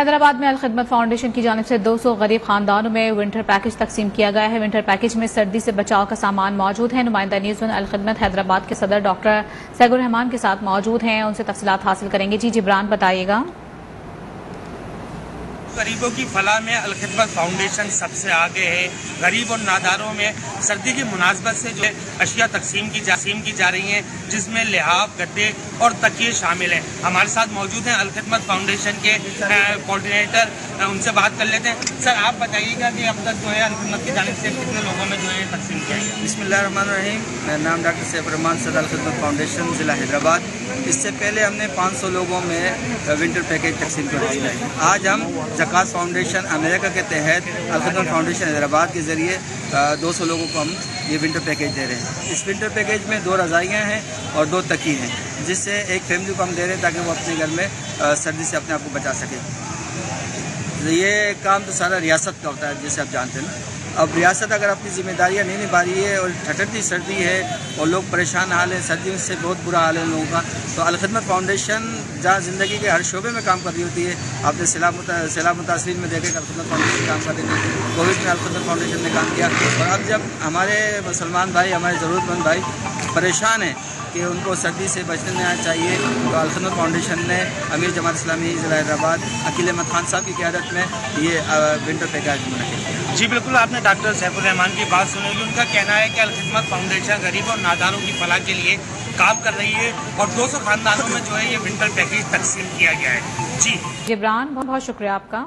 हैदराबाद में अलखिदमत फाउंडेशन की जानिब से 200 गरीब खानदानों में विंटर पैकेज तकसीम किया गया है। विंटर पैकेज में सर्दी से बचाव का सामान मौजूद है। नुमाइंदा न्यूज़ वन अलखिदमत हैदराबाद के सदर डॉक्टर सैगुर रहमान के साथ मौजूद हैं, उनसे तफसीलात हासिल करेंगे। जी जिब्रान, बताइएगा। गरीबों की फलाह में अलखिदमत फाउंडेशन सबसे आगे है। गरीब और नादारों में सर्दी की मुनासबत से जो अशिया तकसीम की जा रही हैं, जिसमें लिहाफ, गद्दे और तकिए शामिल हैं। हमारे साथ मौजूद हैं अलखिदमत फाउंडेशन के कोऑर्डिनेटर, उनसे बात कर लेते हैं। सर, आप बताइएगा कि अब तक जो है अलखिदमत की जानिब से कितने लोगों में जो है तकसीम किया गया? बिस्मिल्लाहिर्रहमानिर्रहीम। मेरा नाम डॉक्टर सैगुर रहमान, सदर अलखिदमत फाउंडेशन ज़िला हैदराबाद। इससे पहले हमने 500 लोगों में विंटर पैकेज तकसीम कर दिया है। आज हम ज़कात फाउंडेशन अमेरिका के तहत अलखिदमत फाउंडेशन हैदराबाद के ज़रिए 200 लोगों को हम ये विंटर पैकेज दे रहे हैं। इस विंटर पैकेज में 2 रज़ाइयाँ हैं और 2 तकिए हैं, जिससे एक फैमिली को हम दे रहे हैं ताकि वो अपने घर में सर्दी से अपने आप को बचा सके। ये काम तो सारा रियासत का होता है, जैसे आप जानते हैं ना। अब रियासत अगर अपनी जिम्मेदारियां नहीं निभा रही है और ठठरती सर्दी है और लोग परेशान हाल है, सर्दी से बहुत बुरा हाल है लोगों का, तो अलखिदमत फाउंडेशन जहाँ ज़िंदगी के हर शोबे में काम कर रही होती है। आपने सैलाब मुतासरीन में देखे कि अलखिदमत फाउंडेशन काम कर रही थी, कोविड में अलखिदमत फाउंडेशन ने काम किया। और अब जब हमारे मुसलमान भाई, हमारे ज़रूरतमंद भाई परेशान हैं कि उनको सर्दी से बचने देना चाहिए, तो अलखिदमत फाउंडेशन ने अमीर जमात इस्लामी ज़िला हैदराबाद अकील अहमद खान साहब की क़यादत में ये विंटर पैकेज मुनक़िद किया। जी बिल्कुल, आपने डॉक्टर सैगुर रहमान की बात सुनी कि उनका कहना है कि अलखिदमत फाउंडेशन गरीब और नादारों की फलाह के लिए काम कर रही है और 200 खानदानों में जो है ये विंटर पैकेज तकसीम किया गया है। जी जिब्रान, बहुत बहुत शुक्रिया आपका।